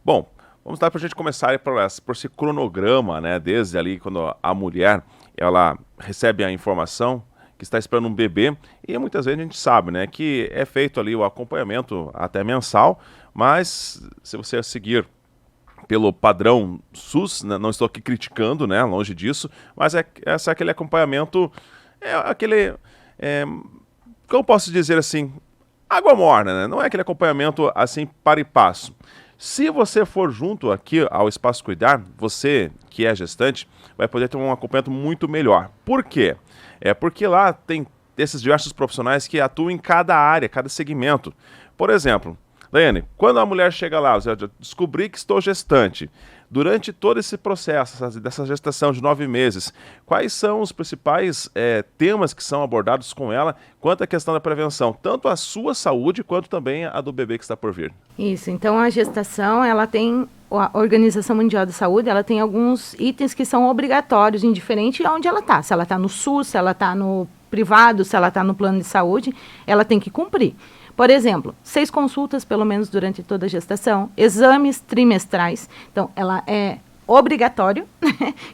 Bom, vamos lá para a gente começar aí por esse cronograma, né? Desde ali quando a mulher ela recebe a informação que está esperando um bebê e muitas vezes a gente sabe, né, que é feito ali o acompanhamento até mensal, mas se você seguir pelo padrão SUS, né, não estou aqui criticando, né, longe disso, mas esse é aquele acompanhamento, é aquele, é, como eu posso dizer assim, água morna, né? Não é aquele acompanhamento assim para e passo. Se você for junto aqui ao Espaço Cuidar, você que é gestante, vai poder ter um acompanhamento muito melhor. Por quê? É porque lá tem esses diversos profissionais que atuam em cada área, cada segmento. Por exemplo, Daiane, quando a mulher chega lá, eu descobri que estou gestante. Durante todo esse processo, dessa gestação de 9 meses, quais são os principais temas que são abordados com ela quanto à questão da prevenção, tanto a sua saúde quanto também a do bebê que está por vir? Isso, então a gestação, ela tem, a Organização Mundial da Saúde, ela tem alguns itens que são obrigatórios, indiferente de onde ela está. Se ela está no SUS, se ela está no privado, se ela está no plano de saúde, ela tem que cumprir. Por exemplo, 6 consultas, pelo menos durante toda a gestação, exames trimestrais. Então, ela é obrigatório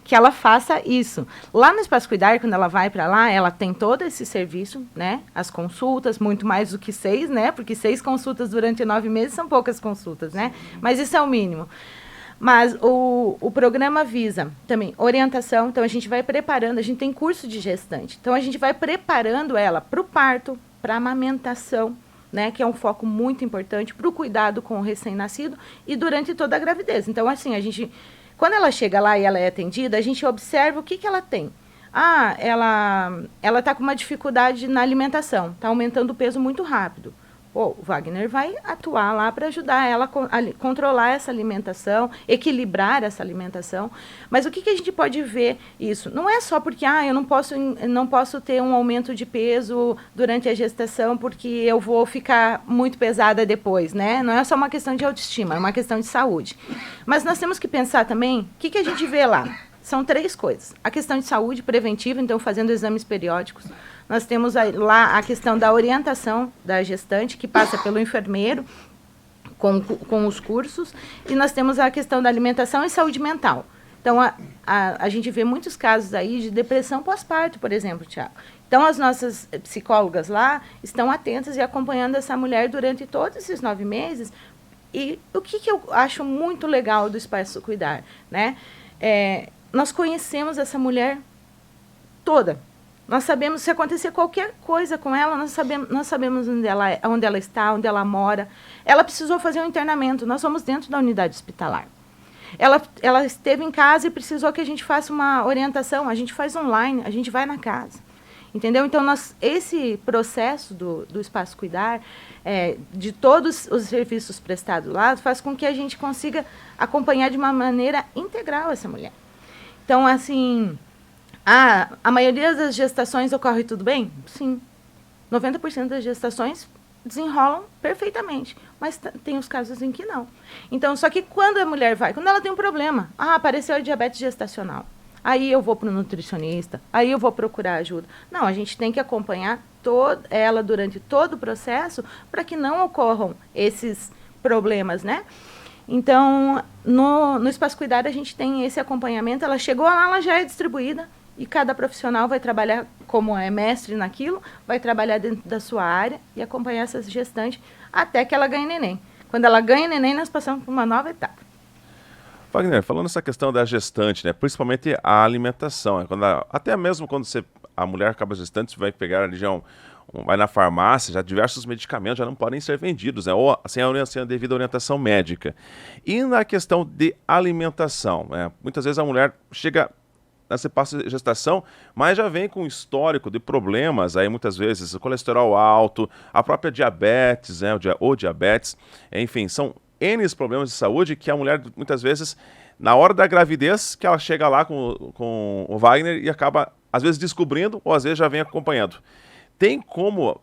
que ela faça isso. Lá no Espaço Cuidar, quando ela vai para lá, ela tem todo esse serviço, né? As consultas, muito mais do que 6, né? Porque 6 consultas durante 9 meses são poucas consultas, né? Mas isso é o mínimo. Mas o programa visa também orientação, então a gente vai preparando, a gente tem curso de gestante, então a gente vai preparando ela para o parto, para a amamentação, né, que é um foco muito importante para o cuidado com o recém-nascido e durante toda a gravidez. Então, assim, a gente, quando ela chega lá e ela é atendida, a gente observa o que ela tem. Ah, ela está com uma dificuldade na alimentação, está aumentando o peso muito rápido. O Wagner vai atuar lá para ajudar ela a controlar essa alimentação, equilibrar essa alimentação. Mas o que a gente pode ver isso? Não é só porque eu não posso ter um aumento de peso durante a gestação porque eu vou ficar muito pesada depois, né? Não é só uma questão de autoestima, é uma questão de saúde. Mas nós temos que pensar também, o que a gente vê lá? São 3 coisas. A questão de saúde preventiva, então fazendo exames periódicos. Nós temos lá a questão da orientação da gestante, que passa pelo enfermeiro, com os cursos. E nós temos a questão da alimentação e saúde mental. Então, a gente vê muitos casos aí de depressão pós-parto, por exemplo, Tiago. Então, as nossas psicólogas lá estão atentas e acompanhando essa mulher durante todos esses 9 meses. E o que eu acho muito legal do Espaço Cuidar, né? Nós conhecemos essa mulher toda. Nós sabemos, se acontecer qualquer coisa com ela, nós sabemos onde ela está, onde ela mora. Ela precisou fazer um internamento, nós somos dentro da unidade hospitalar. Ela esteve em casa e precisou que a gente faça uma orientação, a gente faz online, a gente vai na casa. Entendeu? Então, esse processo do Espaço Cuidar, de todos os serviços prestados lá, faz com que a gente consiga acompanhar de uma maneira integral essa mulher. Então, assim, a maioria das gestações ocorre tudo bem? Sim. 90% das gestações desenrolam perfeitamente, mas tem os casos em que não. Então, só que quando a mulher vai, quando ela tem um problema, apareceu a diabetes gestacional, aí eu vou para o nutricionista, aí eu vou procurar ajuda. Não, a gente tem que acompanhar ela durante todo o processo para que não ocorram esses problemas, né? Então, no Espaço Cuidar, a gente tem esse acompanhamento. Ela chegou lá, ela já é distribuída e cada profissional vai trabalhar, como é mestre naquilo, vai trabalhar dentro da sua área e acompanhar essa gestante até que ela ganhe neném. Quando ela ganha neném, nós passamos por uma nova etapa. Wagner, falando essa questão da gestante, né, principalmente a alimentação, até mesmo quando a mulher acaba gestante, você vai pegar ali vai na farmácia, já diversos medicamentos já não podem ser vendidos, né, ou sem a devida orientação médica. E na questão de alimentação, né, muitas vezes a mulher chega nesse passo de gestação, mas já vem com um histórico de problemas, aí muitas vezes o colesterol alto, a própria diabetes, né, ou diabetes, enfim, são N problemas de saúde que a mulher, muitas vezes, na hora da gravidez, que ela chega lá com o Wagner e acaba, às vezes, descobrindo, ou às vezes já vem acompanhando. Tem como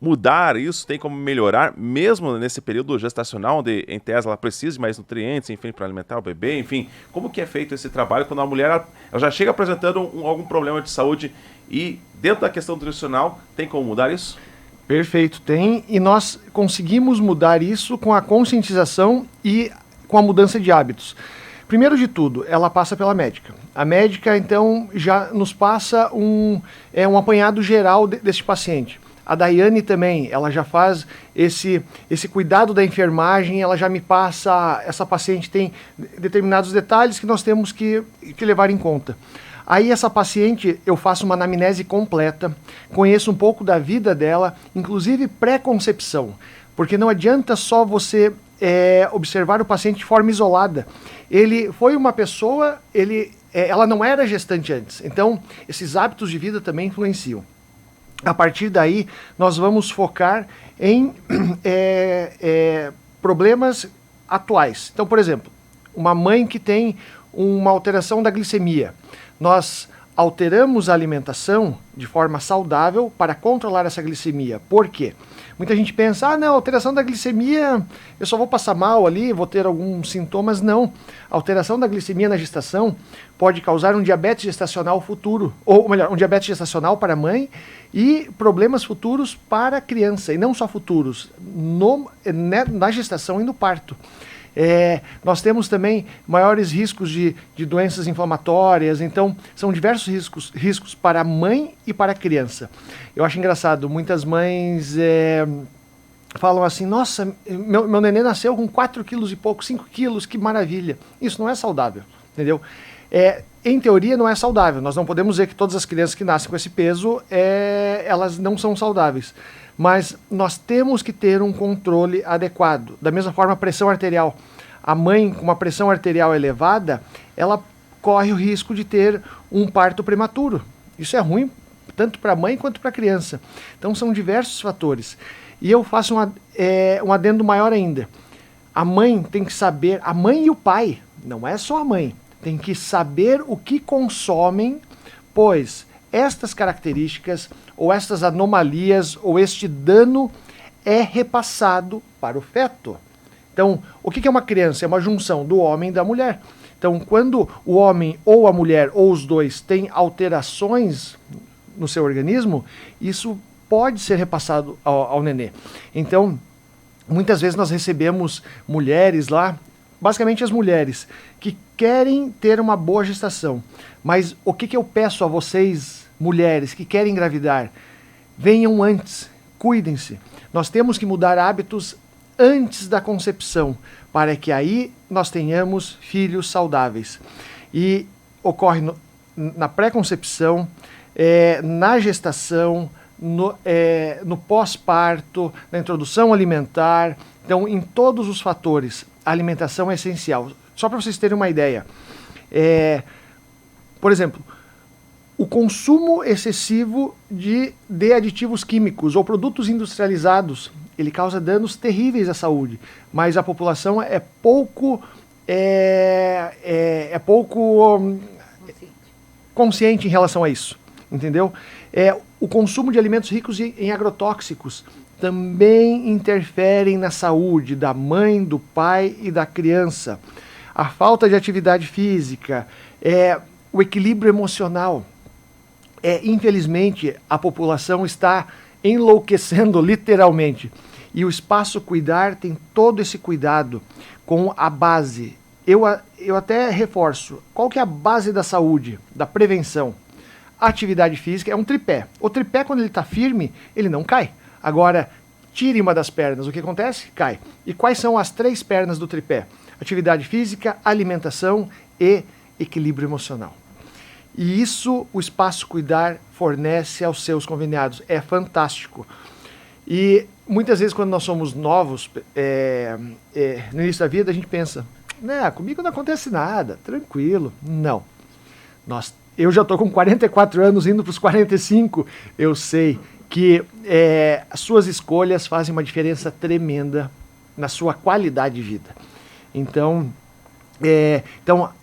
mudar isso, tem como melhorar, mesmo nesse período gestacional, onde, em tese, ela precisa de mais nutrientes, enfim, para alimentar o bebê, enfim. Como que é feito esse trabalho quando a mulher ela já chega apresentando algum problema de saúde e, dentro da questão nutricional, tem como mudar isso? Perfeito, tem. E nós conseguimos mudar isso com a conscientização e com a mudança de hábitos? Primeiro de tudo, ela passa pela médica. A médica, então, já nos passa um apanhado geral deste paciente. A Daiane também, ela já faz esse cuidado da enfermagem, ela já me passa, essa paciente tem determinados detalhes que nós temos que levar em conta. Aí essa paciente, eu faço uma anamnese completa, conheço um pouco da vida dela, inclusive pré-concepção, porque não adianta só você observar o paciente de forma isolada. Ele foi uma pessoa, ela não era gestante antes, então esses hábitos de vida também influenciam. A partir daí, nós vamos focar em problemas atuais. Então, por exemplo, uma mãe que tem uma alteração da glicemia. Nós alteramos a alimentação de forma saudável para controlar essa glicemia. Por quê? Muita gente pensa, não, alteração da glicemia, eu só vou passar mal ali, vou ter alguns sintomas. Não. A alteração da glicemia na gestação pode causar um diabetes gestacional futuro, ou melhor, um diabetes gestacional para a mãe e problemas futuros para a criança, e não só futuros, na gestação e no parto. Nós temos também maiores riscos de doenças inflamatórias, então são diversos riscos para a mãe e para a criança. Eu acho engraçado, muitas mães falam assim, nossa, meu neném nasceu com 4 quilos e pouco, 5 quilos, que maravilha. Isso não é saudável, entendeu? Em teoria não é saudável, nós não podemos dizer que todas as crianças que nascem com esse peso, elas não são saudáveis. Mas nós temos que ter um controle adequado. Da mesma forma, a pressão arterial. A mãe com uma pressão arterial elevada, ela corre o risco de ter um parto prematuro. Isso é ruim, tanto para a mãe quanto para a criança. Então são diversos fatores. E eu faço um adendo maior ainda. A mãe tem que saber, a mãe e o pai, não é só a mãe, tem que saber o que consomem, pois estas características, ou estas anomalias, ou este dano é repassado para o feto. Então, o que é uma criança? É uma junção do homem e da mulher. Então, quando o homem ou a mulher, ou os dois, têm alterações no seu organismo, isso pode ser repassado ao nenê. Então, muitas vezes nós recebemos mulheres lá, basicamente as mulheres, que querem ter uma boa gestação. Mas o que eu peço a vocês, mulheres que querem engravidar? Venham antes, cuidem-se. Nós temos que mudar hábitos antes da concepção, para que aí nós tenhamos filhos saudáveis. E ocorre na pré-concepção, na gestação, no pós-parto, na introdução alimentar. Então, em todos os fatores, a alimentação é essencial. Só para vocês terem uma ideia, por exemplo, o consumo excessivo de aditivos químicos ou produtos industrializados, ele causa danos terríveis à saúde, mas a população é pouco consciente em relação a isso, entendeu? O consumo de alimentos ricos em agrotóxicos também interferem na saúde da mãe, do pai e da criança. A falta de atividade física, o equilíbrio emocional. Infelizmente, a população está enlouquecendo literalmente. E o Espaço Cuidar tem todo esse cuidado com a base. Eu até reforço, qual que é a base da saúde, da prevenção? A atividade física é um tripé. O tripé, quando ele está firme, ele não cai. Agora, tire uma das pernas, o que acontece? Cai. E quais são as 3 pernas do tripé? Atividade física, alimentação e equilíbrio emocional. E isso o Espaço Cuidar fornece aos seus conveniados. É fantástico. E muitas vezes quando nós somos novos, no início da vida, a gente pensa, comigo não acontece nada, tranquilo. Não. Eu já estou com 44 anos, indo para os 45, eu sei que as suas escolhas fazem uma diferença tremenda na sua qualidade de vida. Então,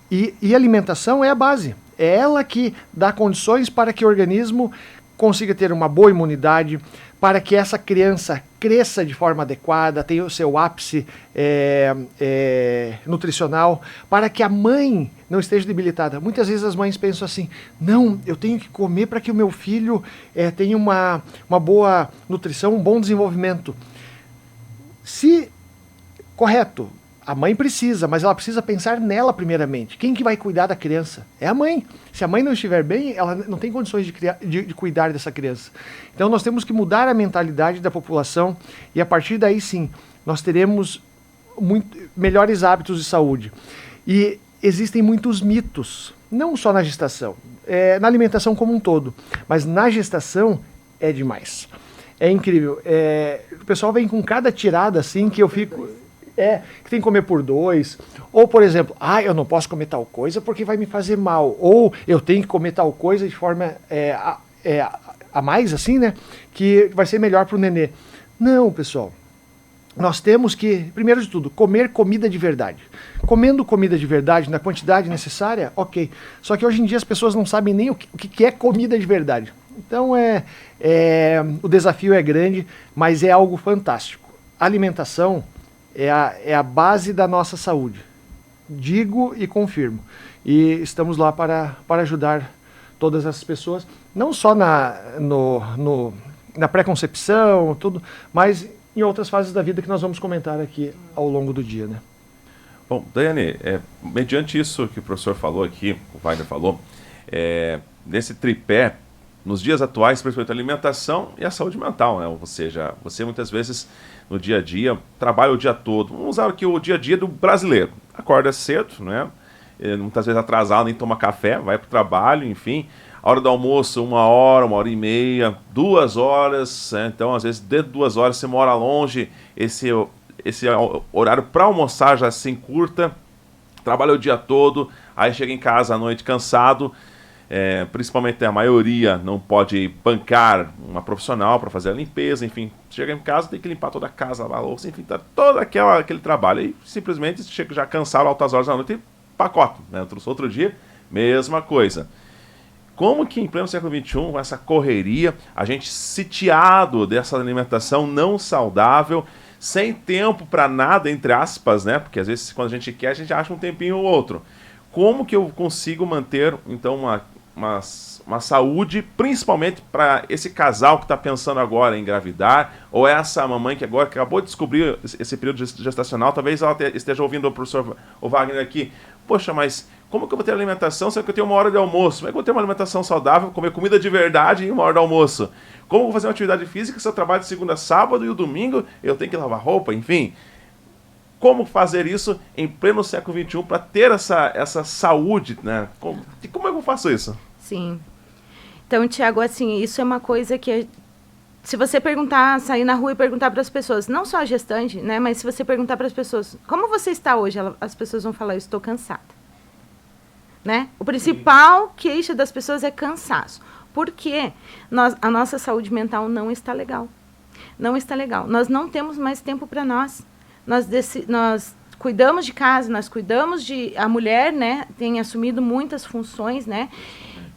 e alimentação é a base. É ela que dá condições para que o organismo consiga ter uma boa imunidade, para que essa criança cresça de forma adequada, tenha o seu ápice nutricional, para que a mãe não esteja debilitada. Muitas vezes as mães pensam assim, não, eu tenho que comer para que o meu filho tenha uma boa nutrição, um bom desenvolvimento. Correto, A mãe precisa, mas ela precisa pensar nela primeiramente. Quem que vai cuidar da criança? É a mãe. Se a mãe não estiver bem, ela não tem condições de cuidar dessa criança. Então nós temos que mudar a mentalidade da população e a partir daí sim, nós teremos melhores hábitos de saúde. E existem muitos mitos, não só na gestação, na alimentação como um todo, mas na gestação é demais. É incrível. O pessoal vem com cada tirada assim que eu fico... que tem que comer por 2. Ou, por exemplo, eu não posso comer tal coisa porque vai me fazer mal. Ou eu tenho que comer tal coisa de forma a mais, assim, né? Que vai ser melhor para o nenê. Não, pessoal. Nós temos que, primeiro de tudo, comer comida de verdade. Comendo comida de verdade na quantidade necessária, ok. Só que hoje em dia as pessoas não sabem nem o que é comida de verdade. Então o desafio é grande, mas é algo fantástico. A alimentação é a base da nossa saúde. Digo e confirmo. E estamos lá para ajudar todas essas pessoas, não só na pré-concepção, tudo, mas em outras fases da vida que nós vamos comentar aqui ao longo do dia, né? Bom, Daiane, mediante isso que o professor falou aqui, o Wagner falou, nesse tripé, nos dias atuais, principalmente a alimentação e a saúde mental, né? Ou seja, você muitas vezes no dia a dia trabalha o dia todo. Vamos usar aqui o dia a dia do brasileiro. Acorda cedo, né? Muitas vezes atrasado, nem toma café, vai para o trabalho, enfim. A hora do almoço, 1 hora e meia, 2 horas. Né? Então, às vezes, dentro de 2 horas, você mora longe, esse horário para almoçar já se encurta, trabalha o dia todo, aí chega em casa à noite cansado. Principalmente a maioria não pode bancar uma profissional para fazer a limpeza, enfim, chega em casa, tem que limpar toda a casa, lavar a louça, enfim, tá todo aquele trabalho, e simplesmente chega já cansado, altas horas da noite, e pacote, né? Outro dia, mesma coisa. Como que em pleno século XXI, com essa correria, a gente sitiado dessa alimentação não saudável, sem tempo para nada, entre aspas, né? Porque às vezes quando a gente quer, a gente acha um tempinho ou outro. Como que eu consigo manter, então, uma saúde, principalmente para esse casal que está pensando agora em engravidar, ou essa mamãe que agora acabou de descobrir esse período gestacional, talvez ela esteja ouvindo o professor Wagner aqui, poxa, mas como que eu vou ter alimentação sendo que eu tenho 1 hora de almoço? Como é que eu vou ter uma alimentação saudável, comer comida de verdade em 1 hora de almoço? Como eu vou fazer uma atividade física se eu trabalho de segunda a sábado e o domingo eu tenho que lavar roupa, enfim... Como fazer isso em pleno século XXI para ter essa saúde, né? Como é que eu faço isso? Sim. Então, Tiago, assim, isso é uma coisa que, se você sair na rua e perguntar para as pessoas, não só a gestante, né? Mas se você perguntar para as pessoas, como você está hoje? As pessoas vão falar, eu estou cansada. Né? O principal queixa das pessoas é cansaço. Por quê? A nossa saúde mental não está legal. Não está legal. Nós não temos mais tempo para nós. Nós cuidamos de casa, nós cuidamos a mulher, né, tem assumido muitas funções, né,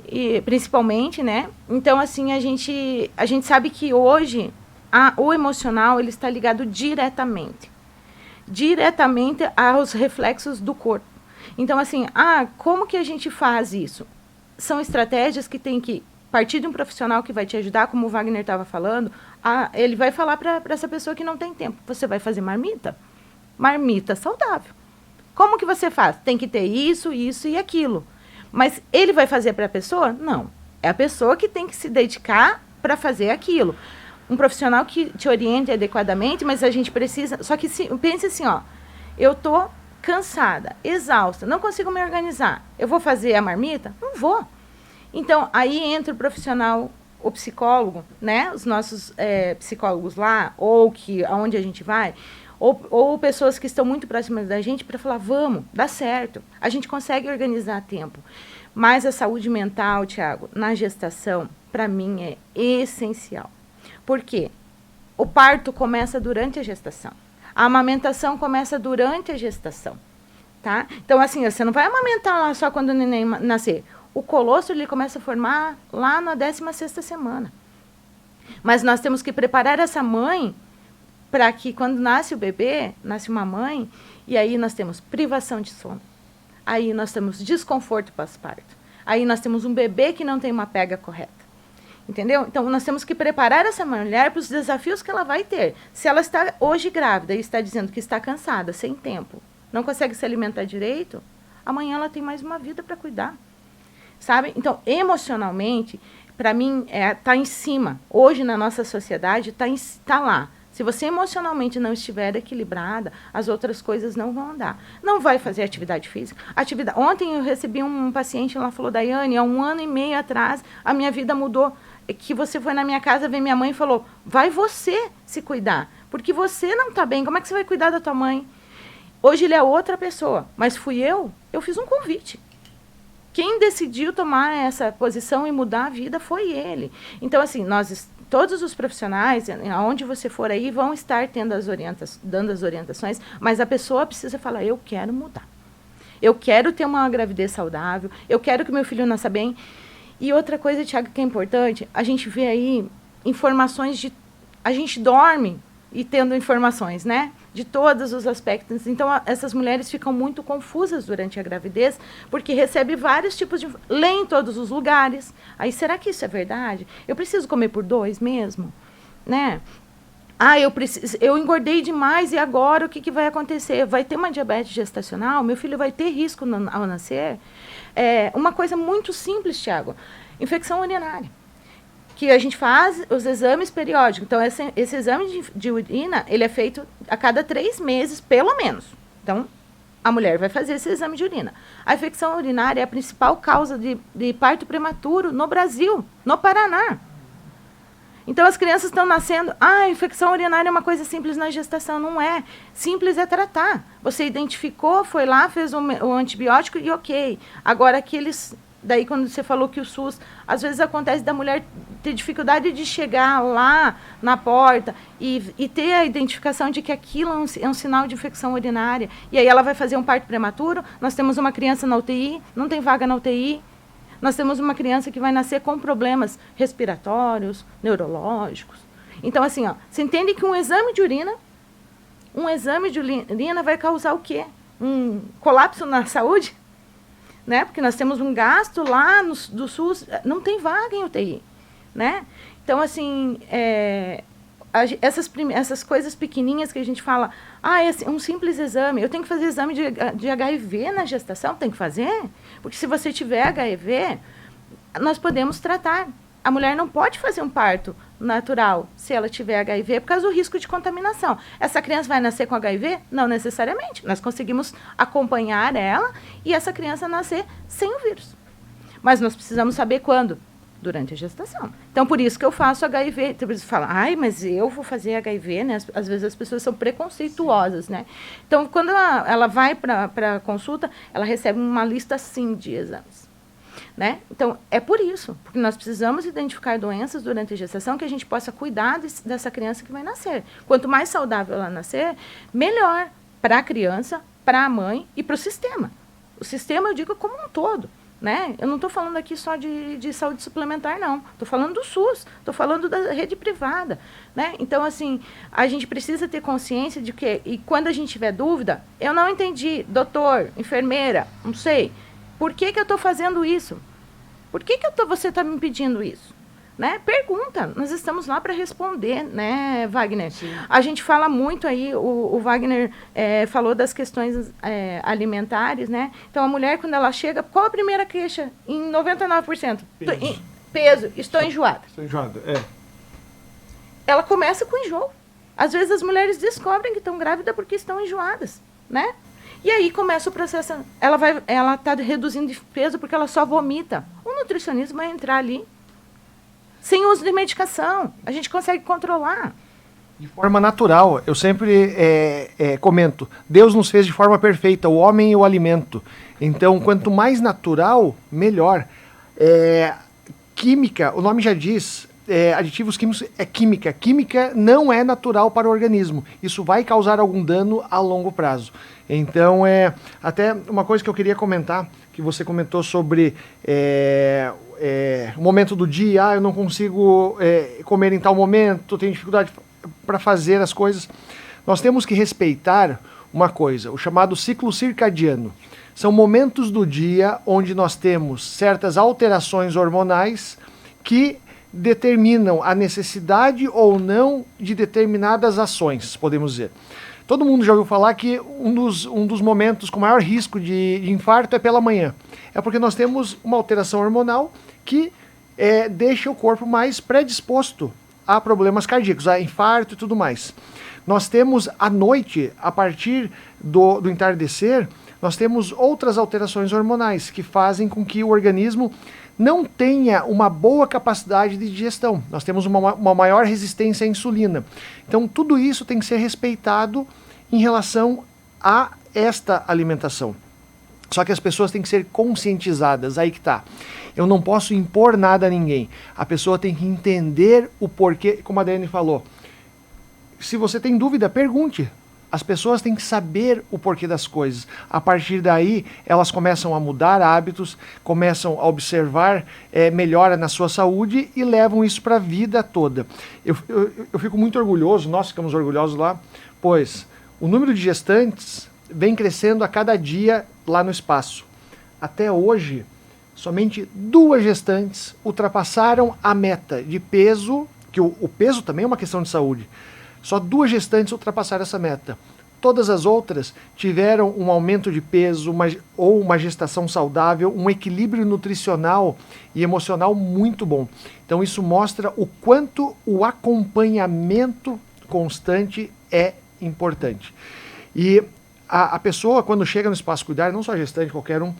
e principalmente, né, então, assim, a gente sabe que hoje o emocional, ele está ligado diretamente aos reflexos do corpo. Então, assim, como que a gente faz isso? São estratégias que tem que partir de um profissional que vai te ajudar, como o Wagner estava falando, ele vai falar para essa pessoa que não tem tempo. Você vai fazer marmita saudável. Como que você faz? Tem que ter isso, isso e aquilo. Mas ele vai fazer para a pessoa? Não. É a pessoa que tem que se dedicar para fazer aquilo. Um profissional que te oriente adequadamente, mas a gente precisa... Só que pense assim, eu estou cansada, exausta, não consigo me organizar. Eu vou fazer a marmita? Não vou. Então, aí entra o profissional, o psicólogo, né? Os nossos psicólogos lá, ou aonde a gente vai, ou pessoas que estão muito próximas da gente para falar, vamos, dá certo. A gente consegue organizar a tempo. Mas a saúde mental, Tiago, na gestação, para mim é essencial. Por quê? O parto começa durante a gestação. A amamentação começa durante a gestação. Tá? Então, assim, você não vai amamentar lá só quando o neném nascer. O colostro ele começa a formar lá na 16ª semana. Mas nós temos que preparar essa mãe para que quando nasce o bebê, nasce uma mãe, e aí nós temos privação de sono. Aí nós temos desconforto pós-parto. Aí nós temos um bebê que não tem uma pega correta. Entendeu? Então, nós temos que preparar essa mulher para os desafios que ela vai ter. Se ela está hoje grávida e está dizendo que está cansada, sem tempo, não consegue se alimentar direito, amanhã ela tem mais uma vida para cuidar, sabe? Então, emocionalmente, para mim, tá em cima. Hoje, na nossa sociedade, tá lá. Se você emocionalmente não estiver equilibrada, as outras coisas não vão andar. Não vai fazer atividade física. Ontem eu recebi um paciente, ela falou, Daiane, há 1 ano e meio atrás, a minha vida mudou. Que você foi na minha casa ver minha mãe e falou, vai você se cuidar, porque você não está bem, como é que você vai cuidar da tua mãe? Hoje ele é outra pessoa, mas eu fiz um convite. Quem decidiu tomar essa posição e mudar a vida foi ele. Então, assim, todos os profissionais, aonde você for aí, vão estar dando as orientações, mas a pessoa precisa falar, eu quero mudar. Eu quero ter uma gravidez saudável, eu quero que meu filho nasça bem. E outra coisa, Tiago, que é importante, a gente vê aí informações a gente dorme e tendo informações, né? De todos os aspectos. Então, essas mulheres ficam muito confusas durante a gravidez, porque recebem vários tipos de... Lê em todos os lugares. Aí, será que isso é verdade? Eu preciso comer por 2 mesmo? Né? Eu engordei demais e agora o que vai acontecer? Vai ter uma diabetes gestacional? Meu filho vai ter risco ao nascer? Uma coisa muito simples, Tiago. Infecção urinária. Que a gente faz os exames periódicos. Então, esse exame de urina, ele é feito a cada 3 meses, pelo menos. Então, a mulher vai fazer esse exame de urina. A infecção urinária é a principal causa de parto prematuro no Brasil, no Paraná. Então, as crianças estão nascendo... a infecção urinária é uma coisa simples na gestação. Não é. Simples é tratar. Você identificou, foi lá, fez o antibiótico e ok. Agora, daí, quando você falou que o SUS... Às vezes, acontece da mulher ter dificuldade de chegar lá na porta e ter a identificação de que aquilo é um sinal de infecção urinária. E aí, ela vai fazer um parto prematuro. Nós temos uma criança na UTI, não tem vaga na UTI. Nós temos uma criança que vai nascer com problemas respiratórios, neurológicos. Então, assim, você entende que um exame de urina vai causar o quê? Um colapso na saúde? Né? Porque nós temos um gasto lá do SUS, não tem vaga em UTI. Né? Então, assim, essas coisas pequenininhas que a gente fala, é um simples exame, eu tenho que fazer exame de HIV na gestação, tem que fazer? Porque se você tiver HIV, nós podemos tratar. A mulher não pode fazer um parto natural se ela tiver HIV por causa do risco de contaminação. Essa criança vai nascer com HIV? Não necessariamente. Nós conseguimos acompanhar ela e essa criança nascer sem o vírus. Mas nós precisamos saber quando? Durante a gestação. Então, por isso que eu faço HIV. Você fala, mas eu vou fazer HIV, né? Às vezes as pessoas são preconceituosas, né? Então, quando ela vai para a consulta, ela recebe uma lista, sim, de exames. Né? Então, é por isso, porque nós precisamos identificar doenças durante a gestação que a gente possa cuidar dessa criança que vai nascer. Quanto mais saudável ela nascer, melhor para a criança, para a mãe e para o sistema. O sistema, eu digo, como um todo. Né? Eu não estou falando aqui só de saúde suplementar, não. Estou falando do SUS, estou falando da rede privada. Né? Então, assim, a gente precisa ter consciência de que, e quando a gente tiver dúvida, eu não entendi, doutor, enfermeira, não sei, por que eu estou fazendo isso? Por que você está me pedindo isso? Né? Pergunta, nós estamos lá para responder, né, Wagner? Sim. A gente fala muito aí, o Wagner falou das questões alimentares, né? Então, a mulher, quando ela chega, qual a primeira queixa? Em 99%? Peso, estou enjoada. Estou enjoada, Ela começa com enjoo. Às vezes, as mulheres descobrem que estão grávidas porque estão enjoadas, né? E aí começa o processo, ela está reduzindo de peso porque ela só vomita. O nutricionista vai entrar ali, sem uso de medicação, a gente consegue controlar. De forma natural, eu sempre comento, Deus nos fez de forma perfeita, o homem e o alimento. Então, quanto mais natural, melhor. Química, o nome já diz, aditivos químicos é química. Química não é natural para o organismo. Isso vai causar algum dano a longo prazo. Então, até uma coisa que eu queria comentar, que você comentou sobre o momento do dia, eu não consigo comer em tal momento, tenho dificuldade para fazer as coisas. Nós temos que respeitar uma coisa, o chamado ciclo circadiano. São momentos do dia onde nós temos certas alterações hormonais que determinam a necessidade ou não de determinadas ações, podemos dizer. Todo mundo já ouviu falar que um dos momentos com maior risco de infarto é pela manhã. É porque nós temos uma alteração hormonal que deixa o corpo mais predisposto a problemas cardíacos, a infarto e tudo mais. Nós temos à noite, a partir do entardecer, nós temos outras alterações hormonais que fazem com que o organismo não tenha uma boa capacidade de digestão. Nós temos uma maior resistência à insulina. Então, tudo isso tem que ser respeitado em relação a esta alimentação. Só que as pessoas têm que ser conscientizadas, aí que tá. Eu não posso impor nada a ninguém. A pessoa tem que entender o porquê, como a Dani falou. Se você tem dúvida, pergunte. As pessoas têm que saber o porquê das coisas. A partir daí, elas começam a mudar hábitos, começam a observar melhora na sua saúde e levam isso para a vida toda. Eu fico muito orgulhoso, nós ficamos orgulhosos lá, pois o número de gestantes vem crescendo a cada dia lá no espaço. Até hoje, somente 2 gestantes ultrapassaram a meta de peso, que o peso também é uma questão de saúde. Só 2 gestantes ultrapassaram essa meta. Todas as outras tiveram um aumento de peso ou uma gestação saudável, um equilíbrio nutricional e emocional muito bom. Então isso mostra o quanto o acompanhamento constante é importante. E a pessoa, quando chega no Espaço Cuidar, não só gestante, qualquer um,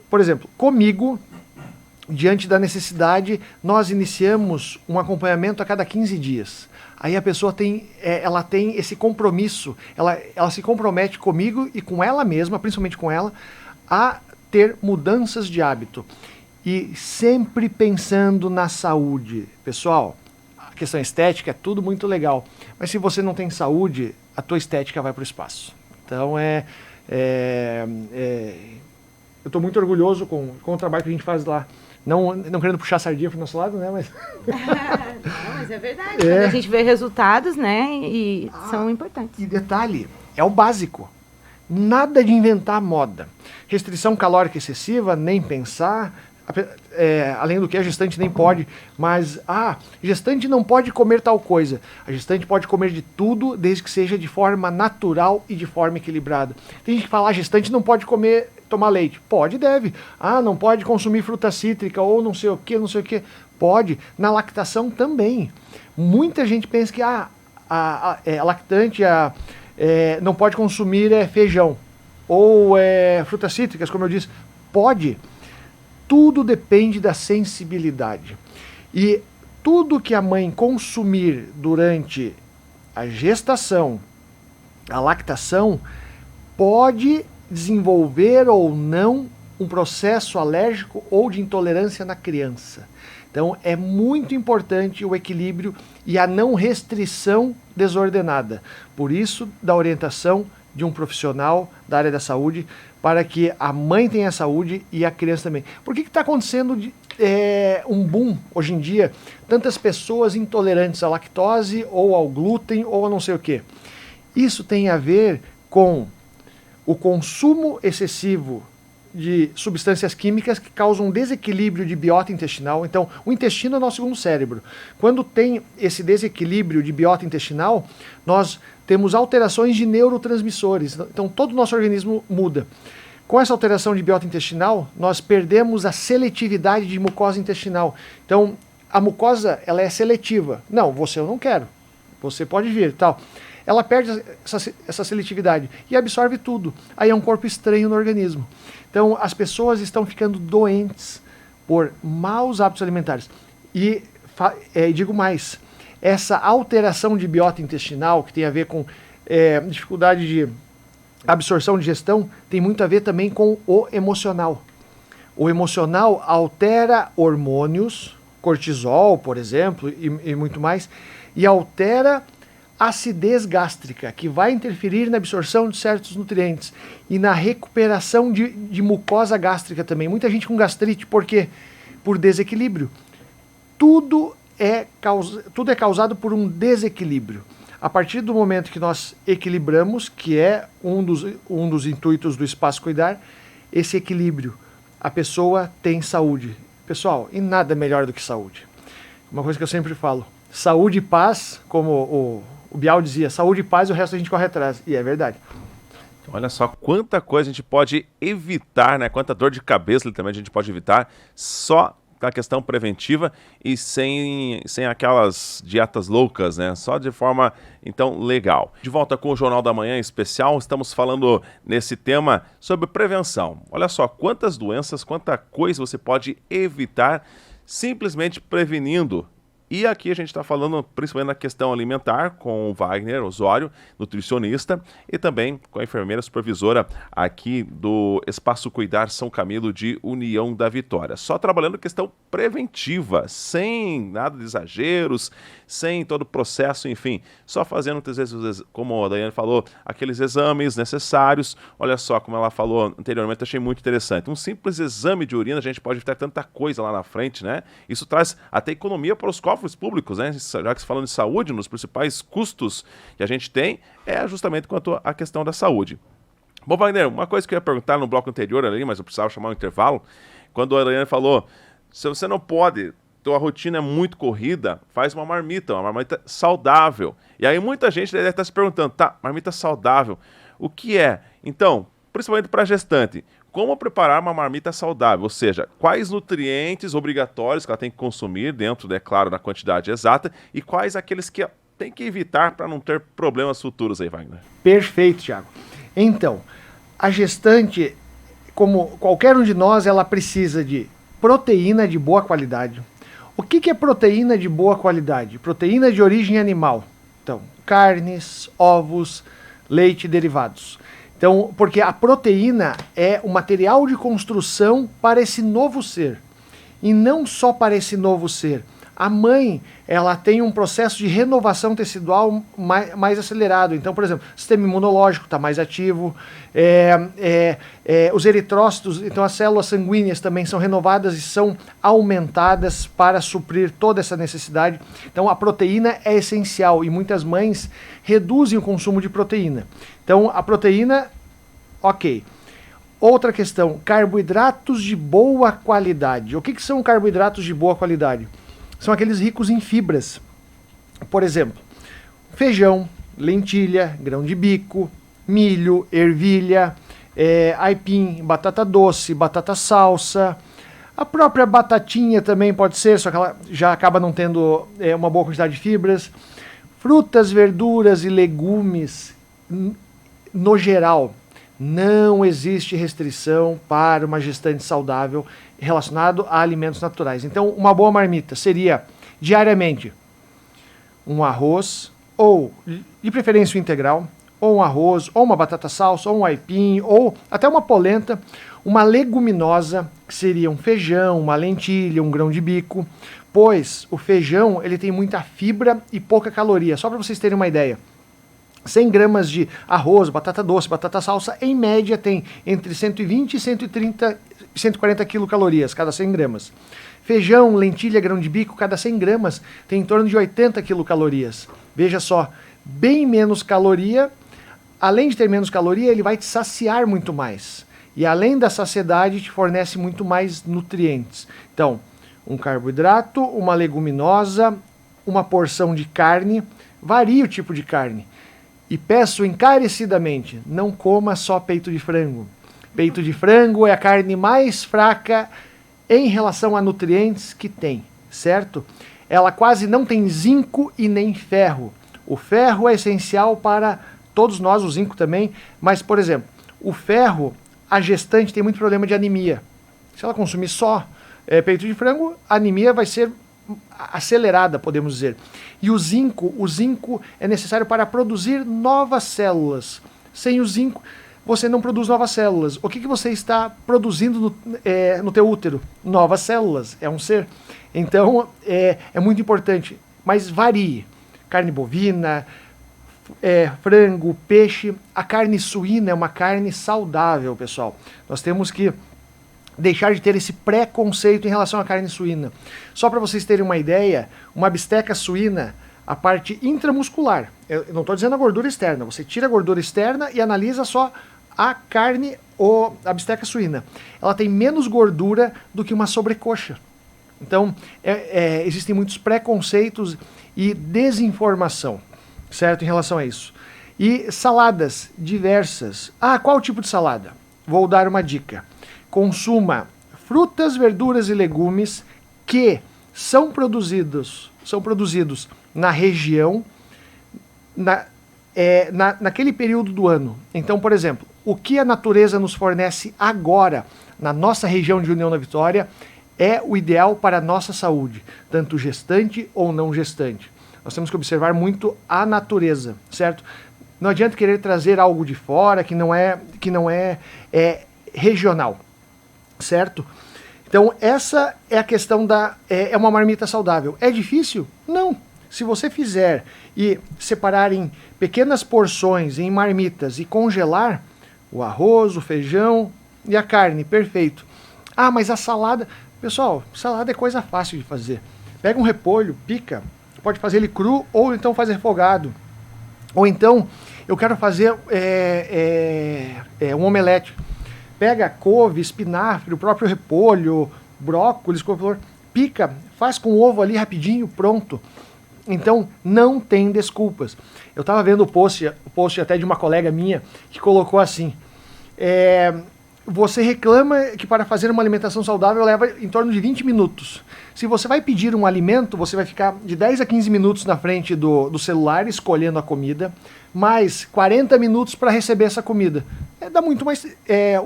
por exemplo, comigo, diante da necessidade, nós iniciamos um acompanhamento a cada 15 dias. Aí a pessoa ela tem esse compromisso, ela se compromete comigo e com ela mesma, principalmente com ela, a ter mudanças de hábito. E sempre pensando na saúde. Pessoal, a questão estética é tudo muito legal, mas se você não tem saúde, a tua estética vai para o espaço. Então eu estou muito orgulhoso com o trabalho que a gente faz lá. Não querendo puxar a sardinha para o nosso lado, né? Mas... Não, mas é verdade. Quando a gente vê resultados, né? E são importantes. E detalhe, é o básico. Nada de inventar moda. Restrição calórica excessiva, nem pensar. Além do que a gestante nem pode. Mas, gestante não pode comer tal coisa. A gestante pode comer de tudo, desde que seja de forma natural e de forma equilibrada. Tem gente que fala, a gestante não pode tomar leite. Pode e deve. Não pode consumir fruta cítrica ou não sei o que. Pode. Na lactação também. Muita gente pensa que a lactante não pode consumir feijão ou frutas cítricas, como eu disse. Pode. Tudo depende da sensibilidade. E tudo que a mãe consumir durante a gestação, a lactação, pode desenvolver ou não um processo alérgico ou de intolerância na criança. Então é muito importante o equilíbrio e a não restrição desordenada. Por isso, da orientação de um profissional da área da saúde, para que a mãe tenha saúde e a criança também. Por que está acontecendo um boom hoje em dia? Tantas pessoas intolerantes à lactose ou ao glúten ou a não sei o quê. Isso tem a ver com o consumo excessivo de substâncias químicas que causam desequilíbrio de biota intestinal. Então, o intestino é o nosso segundo cérebro. Quando tem esse desequilíbrio de biota intestinal, nós temos alterações de neurotransmissores. Então, todo o nosso organismo muda. Com essa alteração de biota intestinal, nós perdemos a seletividade de mucosa intestinal. Então, a mucosa, ela é seletiva. Não, você eu não quero. Você pode vir, tal. Ela perde essa seletividade e absorve tudo. Aí é um corpo estranho no organismo. Então, as pessoas estão ficando doentes por maus hábitos alimentares. E digo mais, essa alteração de biota intestinal, que tem a ver com dificuldade de absorção de digestão, tem muito a ver também com o emocional. O emocional altera hormônios, cortisol, por exemplo, e muito mais, e altera acidez gástrica, que vai interferir na absorção de certos nutrientes e na recuperação de mucosa gástrica também. Muita gente com gastrite, por quê? Por desequilíbrio. Tudo é causado por um desequilíbrio. A partir do momento que nós equilibramos, que é um dos intuitos do Espaço Cuidar, esse equilíbrio, a pessoa tem saúde. Pessoal, e nada melhor do que saúde. Uma coisa que eu sempre falo, saúde e paz, como O Bial dizia, saúde e paz, e o resto a gente corre atrás. E é verdade. Olha só quanta coisa a gente pode evitar, né? Quanta dor de cabeça literalmente a gente pode evitar só da questão preventiva e sem aquelas dietas loucas, né? Só de forma, então, legal. De volta com o Jornal da Manhã especial, estamos falando nesse tema sobre prevenção. Olha só quantas doenças, quanta coisa você pode evitar simplesmente prevenindo. E aqui a gente está falando principalmente na questão alimentar com o Wagner Osório, nutricionista, e também com a enfermeira supervisora aqui do Espaço Cuidar São Camilo de União da Vitória. Só trabalhando questão preventiva, sem nada de exageros, sem todo o processo, enfim, só fazendo muitas vezes, como a Daiane falou, aqueles exames necessários. Olha só como ela falou anteriormente, achei muito interessante. Um simples exame de urina, a gente pode evitar tanta coisa lá na frente, né? Isso traz até economia para os cofres públicos, né? Já que falando de saúde, nos principais custos que a gente tem é justamente quanto à questão da saúde. Bom, Wagner, uma coisa que eu ia perguntar no bloco anterior ali, mas eu precisava chamar um intervalo, quando a Daiane falou, se você não pode, tua rotina é muito corrida, faz uma marmita saudável. E aí muita gente deve estar se perguntando, tá, marmita saudável, o que é? Então, principalmente para gestante, como preparar uma marmita saudável, ou seja, quais nutrientes obrigatórios que ela tem que consumir dentro, é claro, da quantidade exata, e quais aqueles que tem que evitar para não ter problemas futuros aí, Wagner. Perfeito, Thiago. Então, a gestante, como qualquer um de nós, ela precisa de proteína de boa qualidade. O que é proteína de boa qualidade? Proteína de origem animal. Então, carnes, ovos, leite e derivados. Então, porque a proteína é o material de construção para esse novo ser. E não só para esse novo ser. A mãe, ela tem um processo de renovação tecidual mais acelerado. Então, por exemplo, o sistema imunológico está mais ativo, os eritrócitos, então as células sanguíneas também são renovadas e são aumentadas para suprir toda essa necessidade. Então, a proteína é essencial e muitas mães reduzem o consumo de proteína. Então, a proteína, ok. Outra questão, carboidratos de boa qualidade. O que são carboidratos de boa qualidade? São aqueles ricos em fibras. Por exemplo, feijão, lentilha, grão de bico, milho, ervilha, aipim, batata doce, batata salsa. A própria batatinha também pode ser, só que ela já acaba não tendo uma boa quantidade de fibras. Frutas, verduras e legumes, no geral, não existe restrição para uma gestante saudável relacionado a alimentos naturais. Então, uma boa marmita seria, diariamente, um arroz, ou, de preferência, o integral, ou um arroz, ou uma batata salsa, ou um aipim, ou até uma polenta, uma leguminosa, que seria um feijão, uma lentilha, um grão de bico, pois o feijão ele tem muita fibra e pouca caloria. Só para vocês terem uma ideia. 100 gramas de arroz, batata doce, batata salsa, em média tem entre 120 e 140 quilocalorias cada 100 gramas. Feijão, lentilha, grão de bico, cada 100 gramas tem em torno de 80 quilocalorias. Veja só, bem menos caloria, além de ter menos caloria, ele vai te saciar muito mais. E além da saciedade, te fornece muito mais nutrientes. Então, um carboidrato, uma leguminosa, uma porção de carne, varia o tipo de carne. E peço encarecidamente, não coma só peito de frango. Peito de frango é a carne mais fraca em relação a nutrientes que tem, certo? Ela quase não tem zinco e nem ferro. O ferro é essencial para todos nós, o zinco também, mas, por exemplo, o ferro, a gestante tem muito problema de anemia. Se ela consumir só peito de frango, a anemia vai ser acelerada, podemos dizer. E o zinco é necessário para produzir novas células. Sem o zinco, você não produz novas células. O que você está produzindo no teu útero? Novas células, é um ser. Então, é muito importante, mas varie. Carne bovina, frango, peixe. A carne suína é uma carne saudável, pessoal. Nós temos que deixar de ter esse preconceito em relação à carne suína. Só para vocês terem uma ideia, uma bisteca suína, a parte intramuscular, eu não estou dizendo a gordura externa, você tira a gordura externa e analisa só a carne ou a bisteca suína. Ela tem menos gordura do que uma sobrecoxa. Então, existem muitos preconceitos e desinformação. certo? Em relação a isso. E saladas diversas. Ah, qual tipo de salada? Vou dar uma dica. Consuma frutas, verduras e legumes que são produzidos na região, naquele período do ano. Então, por exemplo, o que a natureza nos fornece agora, na nossa região de União da Vitória, é o ideal para a nossa saúde, tanto gestante ou não gestante. Nós temos que observar muito a natureza, certo? Não adianta querer trazer algo de fora que não é regional, certo? Então, essa é a questão é uma marmita saudável. É difícil? Não. Se você fizer e separar em pequenas porções, em marmitas, e congelar o arroz, o feijão e a carne, perfeito. Ah, mas a salada... Pessoal, salada é coisa fácil de fazer. Pega um repolho, pica, pode fazer ele cru ou então fazer refogado. Ou então, eu quero fazer um omelete. Pega couve, espinafre, o próprio repolho, brócolis, couve-flor, pica, faz com ovo ali rapidinho, pronto. Então, não tem desculpas. Eu estava vendo o post até de uma colega minha que colocou assim, você reclama que para fazer uma alimentação saudável leva em torno de 20 minutos. Se você vai pedir um alimento, você vai ficar de 10 a 15 minutos na frente do celular escolhendo a comida, mais 40 minutos para receber essa comida. Dá muito mais,